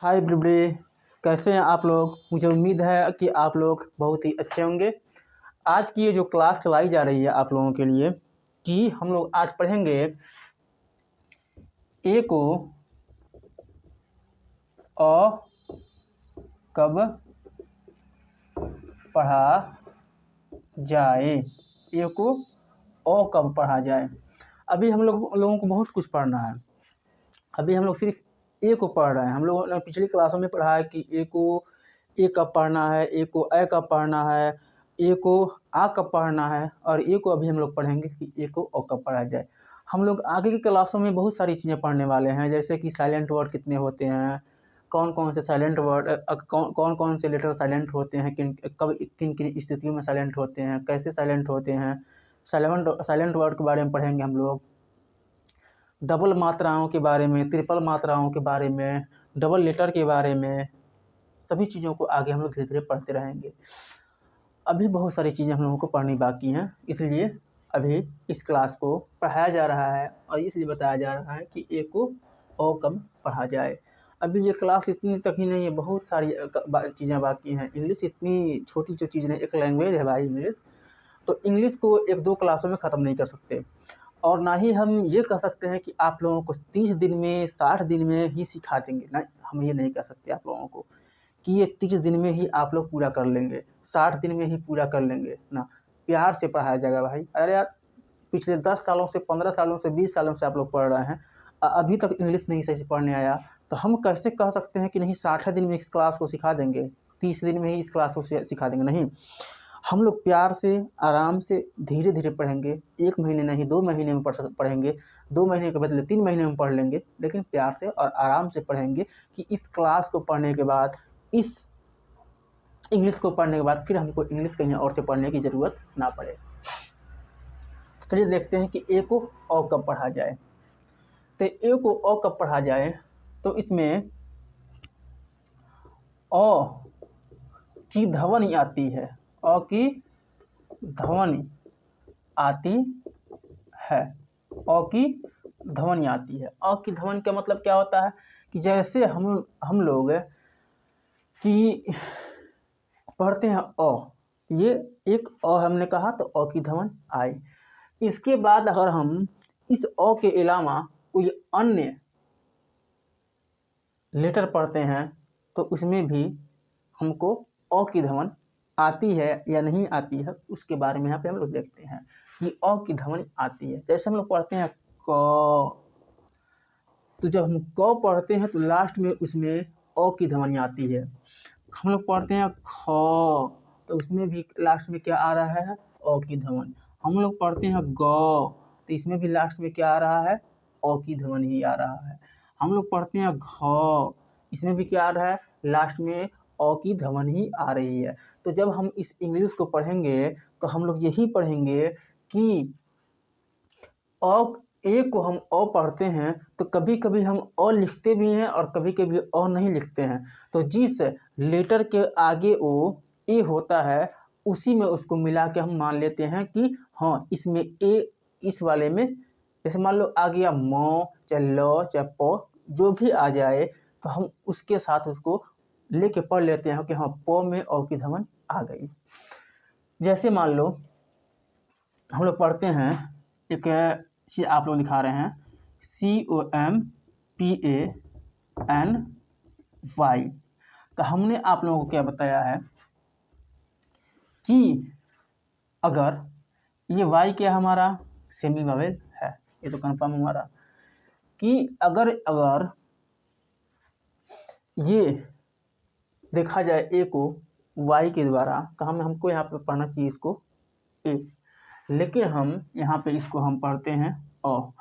Hi everybody, कैसे हैं आप लोग। मुझे उम्मीद है कि आप लोग बहुत ही अच्छे होंगे। आज की ये जो क्लास चलाई जा रही है आप लोगों के लिए कि हम लोग आज पढ़ेंगे ए को अ कब पढ़ा जाए। ए को अ कब पढ़ा जाए। अभी हम लोगों को बहुत कुछ पढ़ना है। अभी हम लोग सिर्फ ए को पढ़ रहे हैं। हम लोगों ने पिछली क्लासों में पढ़ा है कि ए को ए कब पढ़ना है, ए को ए कब पढ़ना है, ए को आ कब पढ़ना है, और ए को अभी हम लोग पढ़ेंगे कि ए को ओ कब पढ़ा जाए। हम लोग आगे की क्लासों में बहुत सारी चीज़ें पढ़ने वाले हैं, जैसे कि साइलेंट वर्ड कितने होते हैं, कौन कौन से साइलेंट वर्ड, कौन कौन से लेटर साइलेंट होते हैं, किन किन स्थितियों में साइलेंट होते हैं, कैसे साइलेंट होते हैं। साइलेंट वर्ड के बारे में पढ़ेंगे हम लोग। डबल मात्राओं के बारे में, ट्रिपल मात्राओं के बारे में, डबल लेटर के बारे में, सभी चीज़ों को आगे हम लोग धीरे धीरे पढ़ते रहेंगे। अभी बहुत सारी चीज़ें हम लोगों को पढ़नी बाकी हैं, इसलिए अभी इस क्लास को पढ़ाया जा रहा है और इसलिए बताया जा रहा है कि ए को ओ कब पढ़ा जाए। अभी ये क्लास इतनी तक ही नहीं है, बहुत सारी चीज़ें बाकी हैं। इंग्लिश इतनी छोटी जो चीज़ नहीं, एक लैंग्वेज है भाई इंग्लिश। तो इंग्लिश को एक दो क्लासों में ख़त्म नहीं कर सकते, और ना ही हम ये कह सकते हैं कि आप लोगों को 30 दिन में 60 दिन में ही सिखा देंगे। ना, हम ये नहीं कह सकते आप लोगों को कि ये 30 दिन में ही आप लोग पूरा कर लेंगे, 60 दिन में ही पूरा कर लेंगे ना। प्यार से पढ़ाया जाएगा भाई। अरे यार, पिछले 10 सालों से, 15 सालों से, 20 सालों से आप लोग पढ़ रहे हैं, अभी तक इंग्लिश नहीं सही से पढ़ने आया, तो हम कैसे कह सकते हैं कि नहीं 60 दिन में इस क्लास को सिखा देंगे, 30 दिन में ही इस क्लास को सिखा देंगे। नहीं, हम लोग प्यार से, आराम से, धीरे धीरे पढ़ेंगे। 1 महीने नहीं, 2 महीने में पढ़ेंगे। 2 महीने के बदले 3 महीने में पढ़ लेंगे, लेकिन प्यार से और आराम से पढ़ेंगे कि इस क्लास को पढ़ने के बाद, इस इंग्लिश को पढ़ने के बाद फिर हमको इंग्लिश कहीं और से पढ़ने की ज़रूरत ना पड़े। तो चलिए देखते हैं कि ए को अ कब पढ़ा जाए। तो ए को अ कब पढ़ा जाए, तो इसमें अ की ध्वनि आती है। अ की ध्वनि आती है। अ की ध्वनि आती है। अ की ध्वनि का मतलब क्या होता है कि जैसे हम लोग कि पढ़ते हैं अ, ये एक अ हमने कहा तो अ की ध्वनि आई। इसके बाद अगर हम इस अ के अलावा कोई अन्य लेटर पढ़ते हैं तो उसमें भी हमको अ की ध्वनि आती है या नहीं आती है, उसके बारे में यहाँ पे हम लोग देखते हैं कि अ की ध्वनि आती है। जैसे हम लोग पढ़ते हैं क, तो जब हम क पढ़ते हैं तो लास्ट में उसमें अ की ध्वनि आती है। हम लोग पढ़ते हैं ख, तो उसमें भी लास्ट में क्या आ रहा है, अ की ध्वनि। हम लोग पढ़ते हैं ग, तो इसमें भी लास्ट में क्या आ रहा है, अ की ध्वनि ही आ रहा है। हम लोग पढ़ते हैं घ, इसमें भी क्या आ रहा है, लास्ट में अ की ध्वनि ही आ रही है। तो जब हम इस इंग्लिश को पढ़ेंगे तो हम लोग यही पढ़ेंगे कि अ, ए को हम अ पढ़ते हैं तो कभी कभी हम अ लिखते भी हैं और कभी कभी अ नहीं लिखते हैं। तो जिस लेटर के आगे ओ ए होता है उसी में उसको मिला के हम मान लेते हैं कि हाँ इसमें ए, इस वाले में जैसे मान लो आ गया म, चाहे ल, चाहे प, जो भी आ जाए तो हम उसके साथ उसको लेके पढ़ लेते हैं कि हाँ प में अ की ध्वनि आ गई। जैसे मान लो हम लोग पढ़ते हैं, एक चीज़ आप लोग दिखा रहे हैं, COMPANY। तो हमने आप लोगों को क्या बताया है कि अगर ये वाई क्या हमारा सेमी वावेल है, ये तो कंफर्म हमारा कि अगर ये देखा जाए ए को वाई के द्वारा, तो हमको यहाँ पे पढ़ना चाहिए इसको ए, लेकिन हम यहाँ पे इसको हम पढ़ते हैं अ।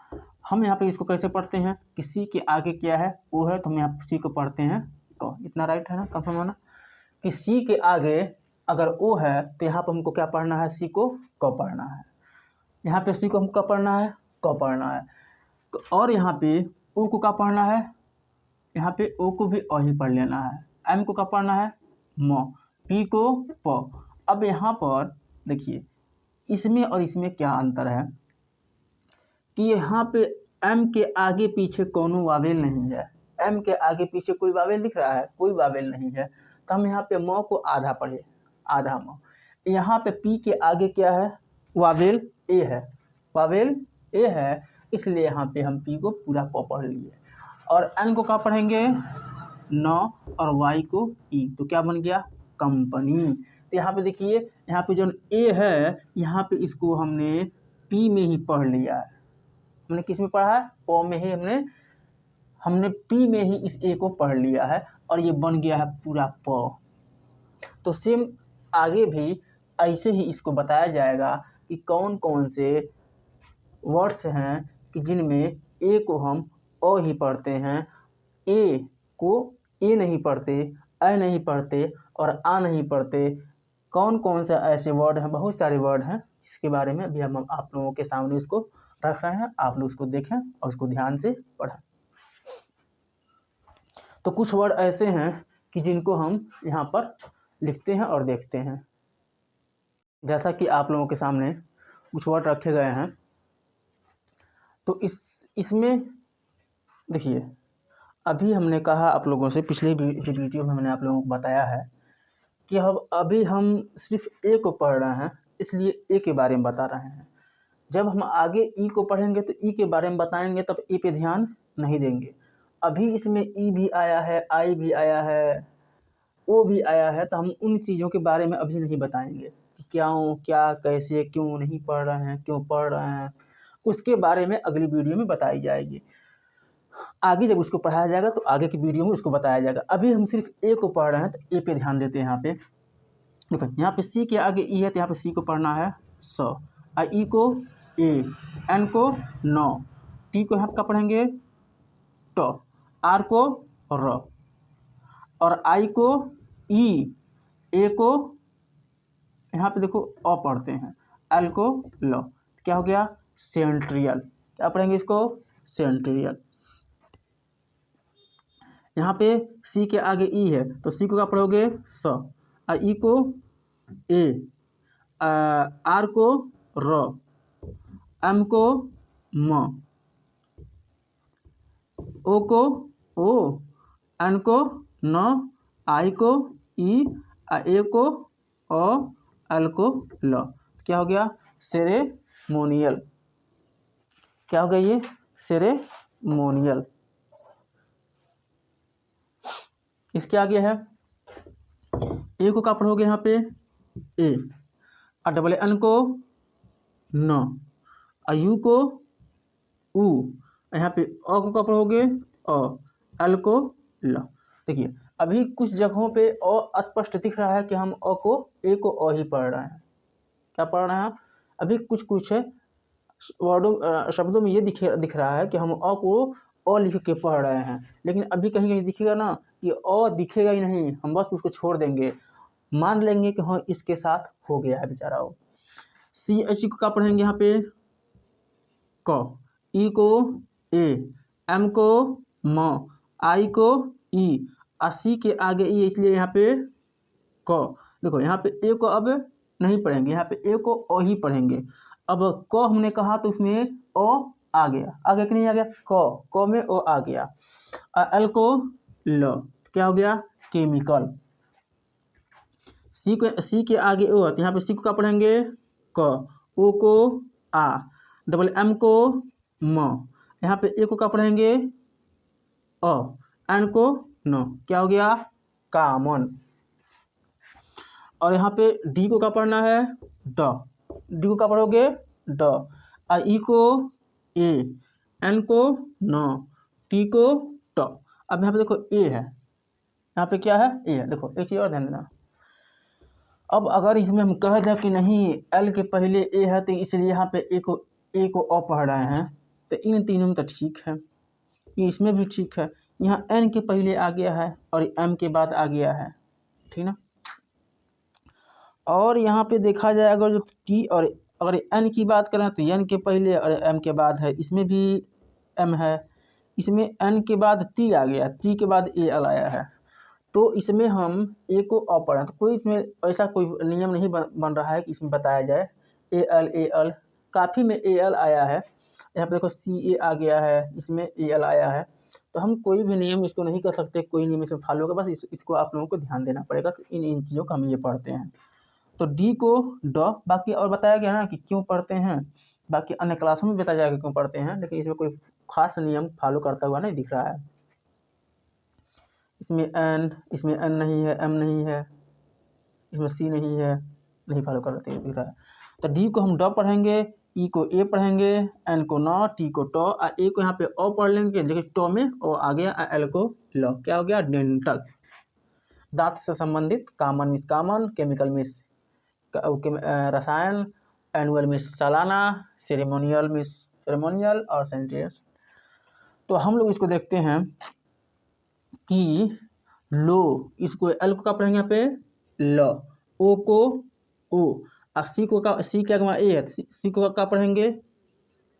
हम यहाँ पे इसको कैसे पढ़ते हैं कि सी के आगे क्या है, ओ है, तो हम यहाँ सी को पढ़ते हैं क। इतना राइट है ना, कंफर्म है ना कि सी के आगे अगर ओ है तो यहाँ पे हमको क्या पढ़ना है, सी को क पढ़ना है। यहाँ पे सी को हमको पढ़ना है, क पढ़ना है। तो और यहाँ पे ओ को क्या पढ़ना है, यहाँ पे ओ को भी अ ही पढ़ लेना है। एम को क्या पढ़ना है, म, पी को प। अब यहाँ पर देखिए इसमें और इसमें क्या अंतर है कि यहाँ पे एम के आगे पीछे कोनो वावेल नहीं है। एम के आगे पीछे कोई वावेल दिख रहा है? कोई वावेल नहीं है, तो हम यहाँ पे म को आधा पढ़े, आधा म। यहाँ पे पी के आगे क्या है? वावेल ए है, वावेल ए है, इसलिए यहाँ पे हम पी को पूरा प पढ़ लिए। और एन को क्या पढ़ेंगे? न, और वाई को ई, तो क्या बन गया? कंपनी। तो यहाँ पे देखिए, यहाँ पे जो ए है, यहाँ पे इसको हमने पी में ही पढ़ लिया है। हमने किस में पढ़ा है? प में ही हमने पी में ही इस ए को पढ़ लिया है, और ये बन गया है पूरा प। तो सेम आगे भी ऐसे ही इसको बताया जाएगा कि कौन कौन से वर्ड्स हैं कि जिनमें ए को हम अ ही पढ़ते हैं, ए को ए नहीं पढ़ते, अ नहीं पढ़ते और आ नहीं पढ़ते। कौन कौन से ऐसे वर्ड हैं? बहुत सारे वर्ड हैं, जिसके बारे में अभी हम आप लोगों के सामने उसको रख रहे हैं। आप लोग उसको देखें और उसको ध्यान से पढ़ें। तो कुछ वर्ड ऐसे हैं कि जिनको हम यहाँ पर लिखते हैं और देखते हैं। जैसा कि आप लोगों के सामने कुछ वर्ड रखे गए हैं, तो इसमें देखिए, अभी हमने कहा आप लोगों से, पिछले वीडियो में मैंने आप लोगों को बताया है कि अभी हम सिर्फ ए को पढ़ रहे हैं, इसलिए ए के बारे में बता रहे हैं। जब हम आगे ई को पढ़ेंगे तो ई के बारे में बताएंगे, तब ए पे ध्यान नहीं देंगे। अभी इसमें ई भी आया है, आई भी आया है, ओ भी आया है, तो हम उन चीज़ों के बारे में अभी नहीं बताएंगे कि क्या कैसे क्यों नहीं पढ़ रहे हैं, क्यों पढ़ रहे हैं, उसके बारे में अगली वीडियो में बताई जाएगी। आगे जब उसको पढ़ाया जाएगा तो आगे की वीडियो में उसको बताया जाएगा। अभी हम सिर्फ ए को पढ़ रहे हैं, तो ए पे ध्यान देते हैं। यहाँ पे देखो, यहाँ पे सी के आगे ई है, तो यहाँ पे सी को पढ़ना है स, और ई को ए, एन को न, टी को यहाँ का पढ़ेंगे ट, आर को र, और आई को ई, ए को यहाँ पे देखो अ पढ़ते हैं, एल को ल। क्या हो गया? सेंट्रियल। क्या पढ़ेंगे इसको? सेंट्रियल। यहाँ पे सी के आगे ई है, तो सी को क्या पढ़ोगे? स, और ई को ए, आर को र, एम को म, ओ को ओ, एन को न, आई को ई, ए को अ, एल को ल। क्या हो गया? सेरेमोनियल। क्या हो गया ये? सेरेमोनियल। इसके आगे है ए को क्या पढ़ोगे? यहाँ पे ए, और डबल एन को न, और यू को उ, यहाँ पे अ को क्या पढ़ोगे? अ, एल को ल। देखिए, अभी कुछ जगहों पे अ स्पष्ट दिख रहा है कि हम अ को ए को अ ही पढ़ रहे हैं। क्या पढ़ रहे हैं? अभी कुछ वर्डों शब्दों में ये दिख रहा है कि हम अ को अ लिख के पढ़ रहे हैं, लेकिन अभी कहीं कहीं दिखेगा ना कि अ दिखेगा ही नहीं, हम बस उसको छोड़ देंगे, मान लेंगे कि हाँ इसके साथ हो गया है बेचारा। वो सी एच को क्या पढ़ेंगे? यहाँ पे क, ई को ए, एम को म, आई को ई, और सी के आगे ई, इसलिए यहाँ पे क। देखो, यहाँ पे ए को अब नहीं पढ़ेंगे, यहाँ पे ए को अ ही पढ़ेंगे। अब क हमने कहा तो उसमें अ आ गया, आगे कि नहीं आ गया? क में अ आ गया, और एल को ल। क्या हो गया? केमिकल। सी के आगे ओ है, तो यहाँ पे सी को क्या पढ़ेंगे? क, ओ को आ, डबल एम को म, यहाँ पे ए को क्या पढ़ेंगे? अ, एन को न। क्या हो गया? कामन। और यहाँ पे डी को क्या पढ़ना है? ड। डी को क्या पढ़ोगे? ड, और ई को ए, एन को न, टी को ट। अब यहाँ पे देखो ए है, यहाँ पे क्या है? ए है। देखो एक चीज़ और ध्यान देना, अब अगर इसमें हम कह दें कि नहीं एल के पहले ए है, तो इसलिए यहाँ पे ए को अ पढ़ रहे हैं, तो इन तीनों में तो ठीक है, इसमें भी ठीक है। यहाँ एन के पहले आ गया है और एम के बाद आ गया है, ठीक ना। और यहाँ पे देखा जाए, अगर जो टी और अगर एन की बात करें तो एन के पहले और एम के बाद है, इसमें भी एम है, इसमें एन के बाद टी आ गया, टी के बाद ए एल आया है, तो इसमें हम ए को अ पढ़ें। तो कोई इसमें ऐसा कोई नियम नहीं बन रहा है कि इसमें बताया जाए ए एल। काफ़ी में ए एल आया है, यहाँ पे देखो सी ए आ गया है, इसमें ए एल आया है, तो हम कोई भी नियम इसको नहीं कर सकते, कोई नियम इसमें फॉलो कर, बस इसको आप लोगों को ध्यान देना पड़ेगा कि इन चीज़ों को हम ये पढ़ते हैं। तो डी को ड, बाकी और बताया गया ना कि क्यों पढ़ते हैं, बाकी अन्य क्लासों में बताया जाएगा क्यों पढ़ते हैं, लेकिन इसमें कोई खास नियम फॉलो करता हुआ नहीं दिख रहा है। इसमें एन नहीं है, एम नहीं है, इसमें सी नहीं है, नहीं फॉलो करते दिख रहा है। तो डी को हम ड पढ़ेंगे, ई को ए पढ़ेंगे, एन को न, टी को ट, ए को यहाँ पे ओ पढ़ लेंगे, देखिए ट में ओ आ गया, एल को ल, क्या हो गया, डेंटल। दांत से संबंधित, common means common, chemical means रसायन, एनुअल मीन्स सालाना, सेरेमोनियल मीन्स सेरेमोनियल, और सेंटेंस। तो हम लोग इसको देखते हैं कि लो, इसको एल को क्या पढ़ेंगे यहाँ पे ल, ओ को ओ, और सी को का, सी क्या ए है, सी को क्या पढ़ेंगे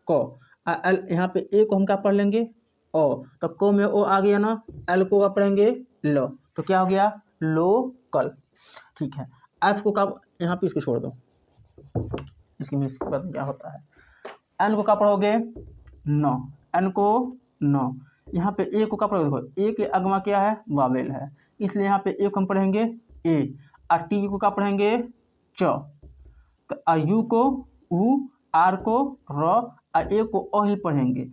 क, एल यहाँ पे ए को हम क्या पढ़ लेंगे ओ, तो को में ओ आ गया ना, एल को क्या पढ़ेंगे लो, तो क्या हो गया लोकल। ठीक है, एफ को का यहाँ पे इसको छोड़ दो, इसकी मीन्स क्या होता है। एन को क्या पढ़ोगे नो, एन को नो, यहाँ पे ए को क्या पढ़ोगे, देखो ए के अगवा क्या है वावेल है, इसलिए यहाँ पे ए को हम पढ़ेंगे ए, और टी को क्या पढ़ेंगे च, यू को उ, आर को र, और ए को ओ ही पढ़ेंगे,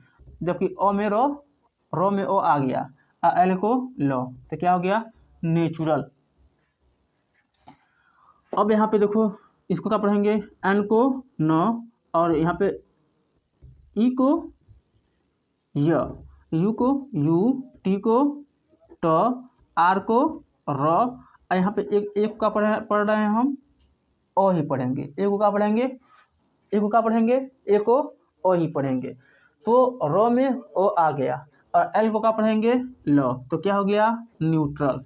जबकि ओ में रो में ओ आ गया, और एल को लो, तो क्या हो गया नेचुरल। अब यहाँ पे देखो इसको क्या पढ़ेंगे, एन को न, और यहाँ पे ई को य, यू को यू, टी को ट, आर को र, और यहाँ पे एक का पढ़ रहे हैं हम ओ ही पढ़ेंगे, ए को क्या पढ़ेंगे, ए को क्या पढ़ेंगे, ए को ओ ही पढ़ेंगे, तो र में ओ आ गया, और एल को क्या पढ़ेंगे ल, तो क्या हो गया न्यूट्रल।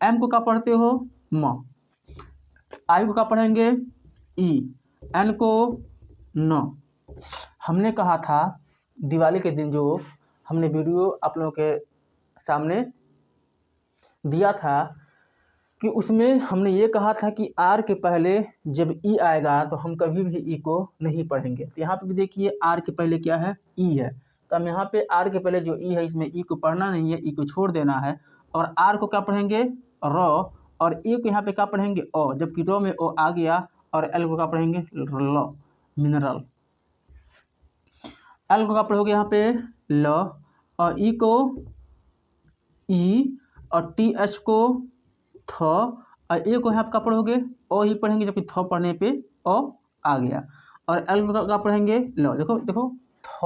एम को क्या पढ़ते हो म, आई को क्या पढ़ेंगे ई, एन को न। हमने कहा था दिवाली के दिन जो हमने वीडियो आप लोगों के सामने दिया था कि उसमें हमने ये कहा था कि आर के पहले जब ई आएगा तो हम कभी भी ई को नहीं पढ़ेंगे। तो यहाँ पे भी देखिए आर के पहले क्या है ई है, तो हम यहाँ पे आर के पहले जो ई है इसमें ई को पढ़ना नहीं है, ई को छोड़ देना है, और आर को क्या पढ़ेंगे र, और ए को यहाँ पे क्या पढ़ेंगे ओ, जबकि रो में ओ आ गया, और एल को क्या पढ़ेंगे ल, मिनरल। एल को क्या पढ़ोगे यहाँ पे ल, और ई को ई, और टी एच को थ, और ए को यहाँ पे क्या पढ़ोगे ओ ही पढ़ेंगे, जबकि थ पढ़ने पे ओ आ गया, और एल को क्या पढ़ेंगे लो, देखो देखो थ,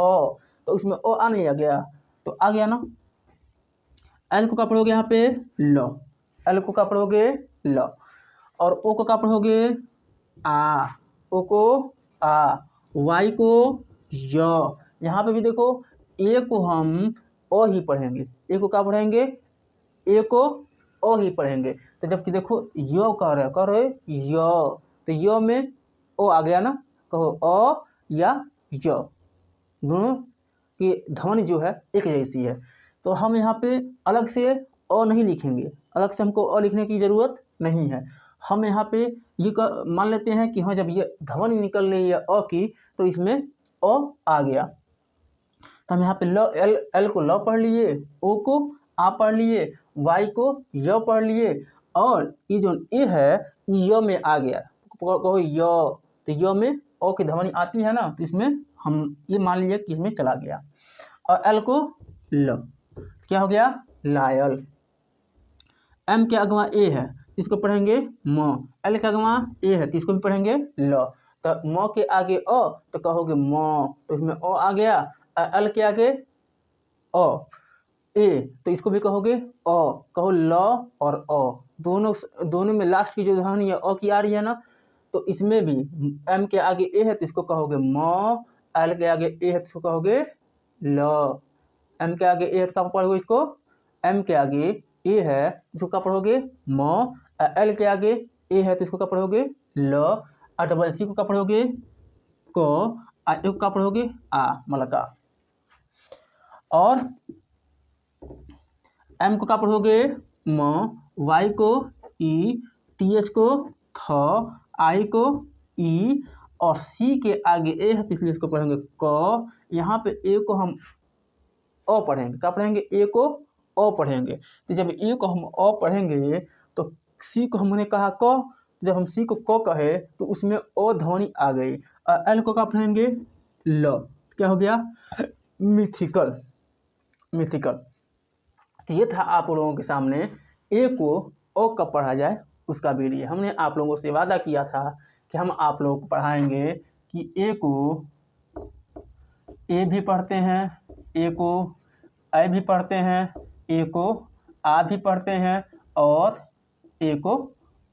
तो उसमें ओ आ नहीं आ गया, तो आ गया ना। एल को क्या पढ़ोगे यहाँ पे लो, एल को क्या पढ़ोगे लो, और ओ को क्या पढ़ोगे आ, ओ को आ, वाई को य, यहाँ पे भी देखो ए को हम ओ ही पढ़ेंगे, ए को क्या पढ़ेंगे ए को ओ ही पढ़ेंगे, तो जबकि देखो यो कह रहे यो, तो यो में ओ आ गया ना, कहो ओ या यो, दोनों की ध्वनि जो है एक जैसी है, तो हम यहाँ पे अलग से ओ नहीं लिखेंगे, अलग से हमको ओ लिखने की ज़रूरत नहीं है। हम यहाँ पे ये मान लेते हैं कि हाँ जब ये ध्वनि निकल रही है ओ की, तो इसमें ओ आ गया, तो हम यहाँ पे ल, एल को ल पढ़ लिए, ओ को आ पढ़ लिए, वाई को य पढ़ लिए, और ये जो ए है य में आ गया, कहो य, तो य में ओ की ध्वनि आती है ना, तो इसमें हम ये मान लीजिए कि इसमें चला गया, और एल को ल, क्या हो गया लायल। एम के अगवा ए है, इसको पढ़ेंगे म, एल के अगवा ए है तो इसको भी पढ़ेंगे ल, तो म के आगे ओ तो कहोगे म, तो इसमें ओ आ गया, एल के आगे ओ ए तो इसको भी कहोगे ओ, कहो ल और ओ, दोनों में लास्ट की जो ध्वनि है ओ की आ रही है ना, तो इसमें भी एम के आगे ए है तो इसको कहोगे म, एल के आगे ए है तो इसको कहोगे ल, एम के आगे ए है तो क्या पढ़ोगे इसको, एम के आगे ए है इसको क्या पढ़ोगे म, एल के आगे ए है तो इसको क्या पढ़ोगे ल, और डबल सी को क्या पढ़ोगे क, और ए को क्या पढ़ोगे आ मलका, और एम को क्या पढ़ोगे म, वाई को ई, टी एच को थ, आई को ई, और सी के आगे ए है तो इसलिए इसको पढ़ेंगे क, यहाँ पे ए को हम अ पढ़ेंगे। क्या पढ़ेंगे? ए को अ पढ़ेंगे। तो जब ए को हम अ पढ़ेंगे तो सी को हमने कहा क, जब हम सी को क कहे तो उसमें अ ध्वनि आ गई। एल को क्या पढ़ेंगे? ल। क्या हो गया? मिथिकल। मिथिकल। तो ये था आप लोगों के सामने ए को अ कब पढ़ा जाए उसका वीडियो। हमने आप लोगों से वादा किया था कि हम आप लोगों को पढ़ाएंगे कि ए को ए भी पढ़ते हैं, ए को ऐ भी पढ़ते हैं, ए को आ भी पढ़ते हैं और ए को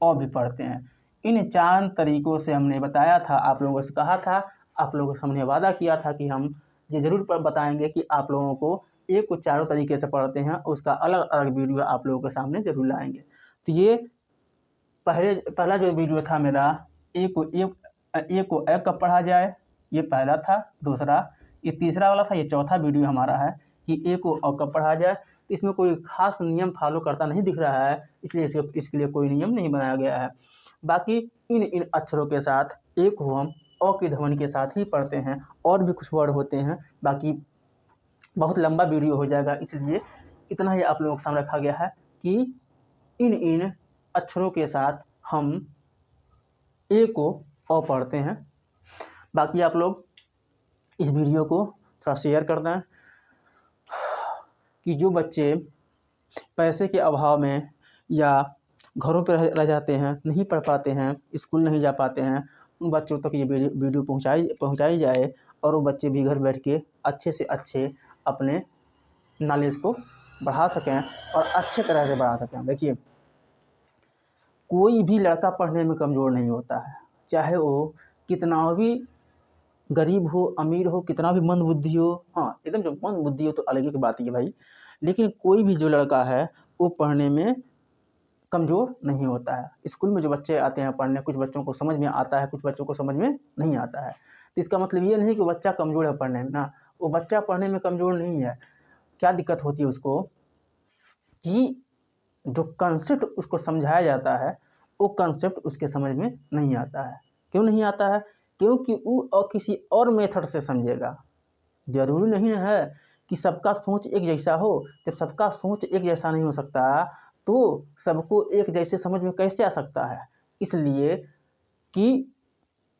अ भी पढ़ते हैं। इन 4 तरीकों से हमने बताया था, आप लोगों से कहा था, आप लोगों से हमने वादा किया था कि हम ये ज़रूर बताएंगे कि आप लोगों को ए को चारों तरीके से पढ़ते हैं, उसका अलग अलग वीडियो आप लोगों के सामने ज़रूर लाएंगे। तो ये पहला जो वीडियो था मेरा, ए को ए कब पढ़ा जाए, ये पहला था। दूसरा, ये तीसरा वाला था। ये चौथा वीडियो हमारा है कि ए को अ कब पढ़ा जाए। तो इसमें कोई खास नियम फॉलो करता नहीं दिख रहा है, इसलिए इसके लिए कोई नियम नहीं बनाया गया है। बाकी इन अक्षरों के साथ ए को हम अ की ध्वनि के साथ ही पढ़ते हैं। और भी कुछ वर्ड होते हैं, बाकी बहुत लंबा वीडियो हो जाएगा, इसलिए इतना ही आप लोगों के सामने रखा गया है कि इन अक्षरों के साथ हम ए को अ पढ़ते हैं। बाकी आप लोग इस वीडियो को थोड़ा शेयर कर दें कि जो बच्चे पैसे के अभाव में या घरों पर रह जाते हैं, नहीं पढ़ पाते हैं, स्कूल नहीं जा पाते हैं, उन बच्चों तक ये वीडियो पहुंचाई जाए और वो बच्चे भी घर बैठ के अच्छे से अच्छे अपने नॉलेज को बढ़ा सकें और अच्छे तरह से बढ़ा सकें। देखिए, कोई भी लड़का पढ़ने में कमज़ोर नहीं होता है, चाहे वो कितना भी गरीब हो, अमीर हो, कितना भी मंदबुद्धि हो। हाँ, एकदम जो मंदबुद्धि हो तो अलग ही की बात है भाई, लेकिन कोई भी जो लड़का है वो पढ़ने में कमज़ोर नहीं होता है। स्कूल में जो बच्चे आते हैं पढ़ने, कुछ बच्चों को समझ में आता है, कुछ बच्चों को समझ में नहीं आता है। तो इसका मतलब ये नहीं कि बच्चा कमज़ोर है पढ़ने में ना, वो बच्चा पढ़ने में कमज़ोर नहीं है। क्या दिक्कत होती है उसको कि जो कंसेप्ट उसको समझाया जाता है, वो कंसेप्ट उसके समझ में नहीं आता है। क्यों नहीं आता है? क्योंकि वो किसी और मेथड से समझेगा। ज़रूरी नहीं है कि सबका सोच एक जैसा हो। जब सबका सोच एक जैसा नहीं हो सकता तो सबको एक जैसे समझ में कैसे आ सकता है? इसलिए कि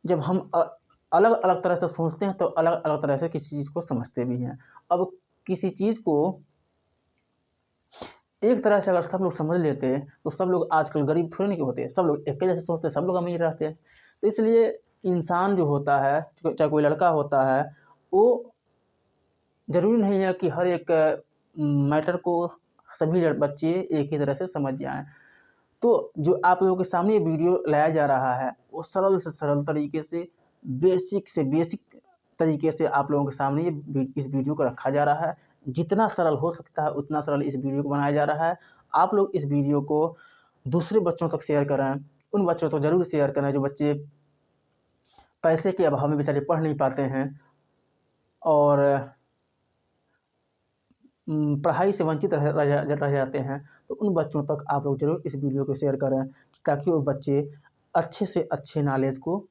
जब हम अलग अलग तरह से सोचते हैं तो अलग अलग तरह से किसी चीज़ को समझते भी हैं। अब किसी चीज़ को एक तरह से अगर सब लोग समझ लेते तो सब लोग आजकल गरीब थोड़े नहीं होते, सब लोग एक ही जैसे सोचते, सब लोग अमीर रहते हैं। तो इसलिए इंसान जो होता है, चाहे कोई लड़का होता है, वो ज़रूरी नहीं है कि हर एक मैटर को सभी बच्चे एक ही तरह से समझ जाएँ। तो जो आप लोगों के सामने ये वीडियो लाया जा रहा है, वो सरल से सरल तरीके से, बेसिक से बेसिक तरीके से आप लोगों के सामने इस वीडियो को रखा जा रहा है। जितना सरल हो सकता है उतना सरल इस वीडियो को बनाया जा रहा है। आप लोग इस वीडियो को दूसरे बच्चों तक शेयर करें, उन बच्चों तक ज़रूर शेयर करें जो बच्चे पैसे के अभाव में बेचारे पढ़ नहीं पाते हैं और पढ़ाई से वंचित रह जाते हैं। तो उन बच्चों तक आप लोग ज़रूर इस वीडियो को शेयर करें ताकि वो बच्चे अच्छे से अच्छे नॉलेज को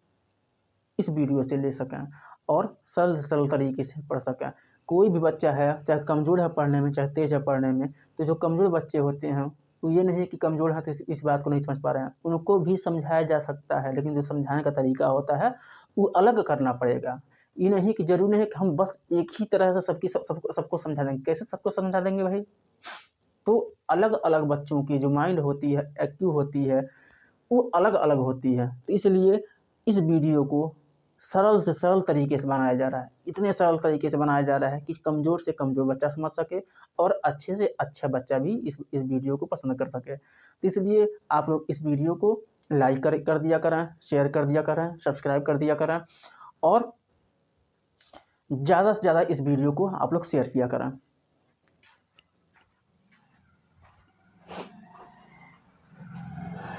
इस वीडियो से ले सकें और सरल से सरल तरीके से पढ़ सकें। कोई भी बच्चा है, चाहे कमज़ोर है पढ़ने में, चाहे तेज़ है पढ़ने में, तो जो कमज़ोर बच्चे होते हैं, तो ये नहीं कि कमज़ोर हैं तो इस बात को नहीं समझ पा रहे हैं। उनको भी समझाया जा सकता है, लेकिन जो समझाने का तरीका होता है, वो अलग करना पड़ेगा। ये नहीं कि ज़रूरी नहीं है कि हम बस एक ही तरह से सबको समझा देंगे। कैसे सबको समझा देंगे भाई? तो अलग-अलग बच्चों की जो माइंड होती है, एक्टिव होती है, वो अलग-अलग होती है। तो इसलिए इस वीडियो को सरल से सरल तरीके से बनाया जा रहा है। इतने सरल तरीके से बनाया जा रहा है कि कमज़ोर से कमज़ोर बच्चा समझ सके और अच्छे से अच्छा बच्चा भी इस वीडियो को पसंद कर सके। तो इसलिए आप लोग इस वीडियो को लाइक कर दिया करें, शेयर कर दिया करें, सब्सक्राइब कर दिया करें और ज़्यादा से ज़्यादा इस वीडियो को आप लोग शेयर किया करें।